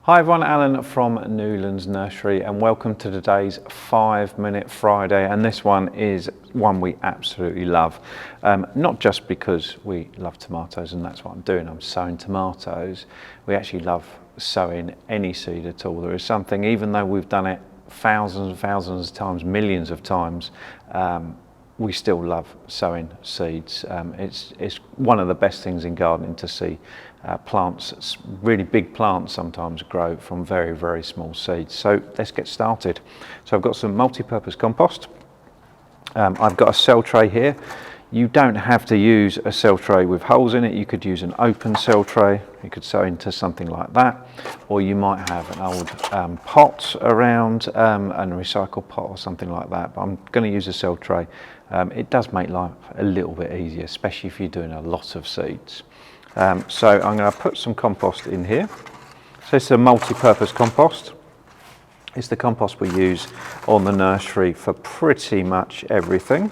Hi everyone, Alan from Newlands Nursery and welcome to today's 5 Minute Friday, and this one is one we absolutely love. Not just because we love tomatoes and that's what I'm doing, I'm sowing tomatoes. We actually love sowing any seed at all. There is something, even though we've done it thousands and thousands of times, millions of times, we still love sowing seeds. It's one of the best things in gardening to see plants, really big plants sometimes grow from very, very small seeds. So let's get started. So I've got some multi-purpose compost. I've got a cell tray here. You don't have to use a cell tray with holes in it. You could use an open cell tray. You could sow into something like that, or you might have an old pot around, and a recycled pot or something like that. But I'm going to use a cell tray. It does make life a little bit easier, especially if you're doing a lot of seeds. So I'm going to put some compost in here. So it's a multi-purpose compost. It's the compost we use on the nursery for pretty much everything.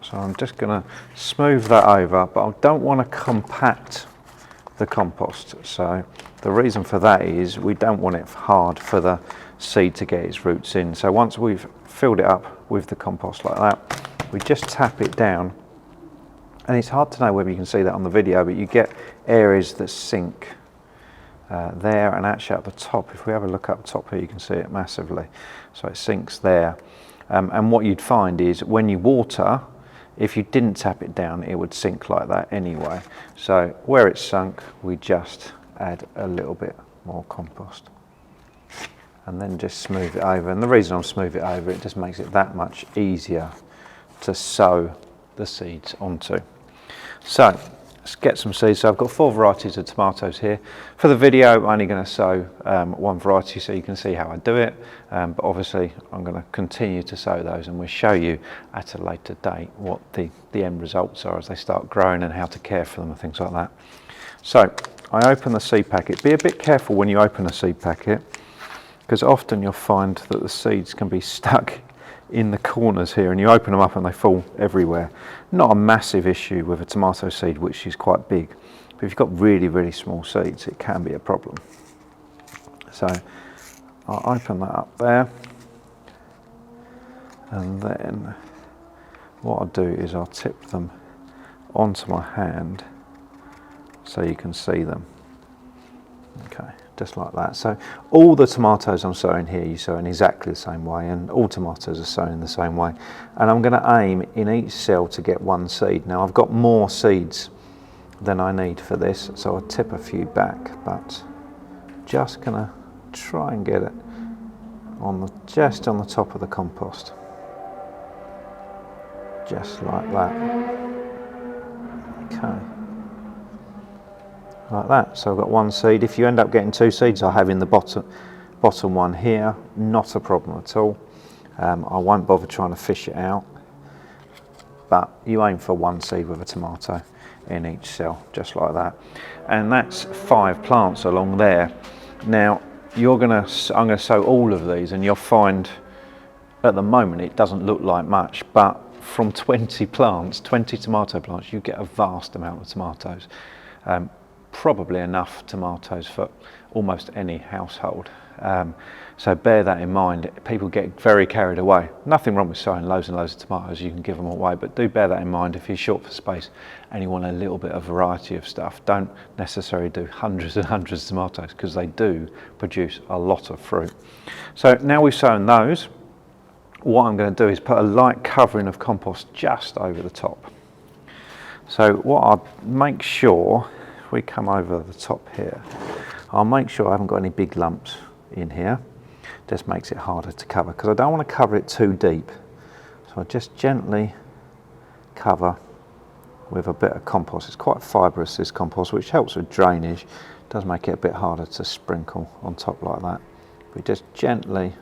So I'm just going to smooth that over, but I don't want to compact the compost. So the reason for that is we don't want it hard for the seed to get its roots in. So once we've filled it up with the compost like that, we just tap it down. And it's hard to know whether you can see that on the video, but you get areas that sink there and actually at the top. If we have a look up top here, you can see it massively. So it sinks there. And what you'd find is when you water, if you didn't tap it down, it would sink like that anyway. So where it's sunk, we just add a little bit more compost and then just smooth it over. And the reason I'm smooth it over, it just makes it that much easier to sow the seeds onto. So let's get some seeds. So I've got 4 varieties of tomatoes here. For the video, I'm only going to sow one variety so you can see how I do it, but obviously I'm going to continue to sow those and we'll show you at a later date what the end results are as they start growing and how to care for them and things like that. So I open the seed packet. Be a bit careful when you open a seed packet, because often you'll find that the seeds can be stuck in the corners here and you open them up and they fall everywhere. Not a massive issue with a tomato seed, which is quite big, but if you've got really, really small seeds, it can be a problem. So I'll open that up there, and then what I'll do is I'll tip them onto my hand so you can see them. Okay, just like that. So all the tomatoes I'm sowing here, you sow in exactly the same way, and all tomatoes are sown in the same way. And I'm going to aim in each cell to get 1 seed. Now I've got more seeds than I need for this, so I'll tip a few back, but just going to try and get it on just on the top of the compost. Just like that. Okay. Like that. So I've got 1 seed. If you end up getting 2 seeds, I'll have in the bottom one here. Not a problem at all. I won't bother trying to fish it out, but you aim for 1 seed with a tomato in each cell, just like that. And that's 5 plants along there. Now I'm going to sow all of these, and you'll find at the moment it doesn't look like much, but from 20 plants, 20 tomato plants, you get a vast amount of tomatoes. Probably enough tomatoes for almost any household. So bear that in mind. People get very carried away. Nothing wrong with sowing loads and loads of tomatoes, you can give them away, but do bear that in mind. If you're short for space and you want a little bit of variety of stuff, don't necessarily do hundreds and hundreds of tomatoes, because they do produce a lot of fruit. So now we've sown those, what I'm going to do is put a light covering of compost just over the top. So what I'll make sure, we come over the top here, I'll make sure I haven't got any big lumps in here. Just makes it harder to cover, because I don't want to cover it too deep. So I just gently cover with a bit of compost. It's quite fibrous, this compost, which helps with drainage. It does make it a bit harder to sprinkle on top like that. We just gently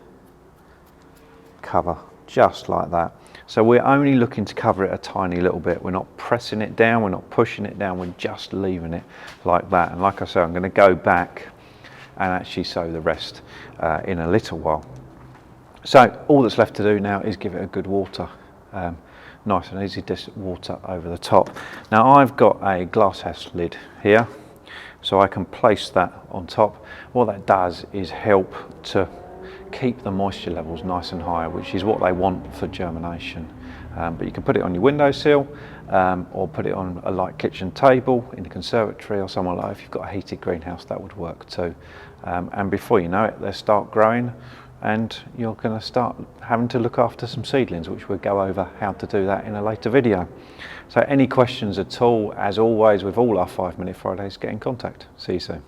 cover just like that. So we're only looking to cover it a tiny little bit. We're not pressing it down, we're not pushing it down, we're just leaving it like that. And like I said, I'm going to go back and actually sow the rest in a little while. So all that's left to do now is give it a good water. Nice and easy, just water over the top. Now I've got a glass house lid here. So I can place that on top. What that does is help to keep the moisture levels nice and high, which is what they want for germination. But you can put it on your windowsill, or put it on a light kitchen table in the conservatory or somewhere like that. If you've got a heated greenhouse, that would work too. And before you know it, they'll start growing, and you're going to start having to look after some seedlings, which we'll go over how to do that in a later video. So any questions at all, as always with all our 5 Minute Fridays, get in contact. See you soon.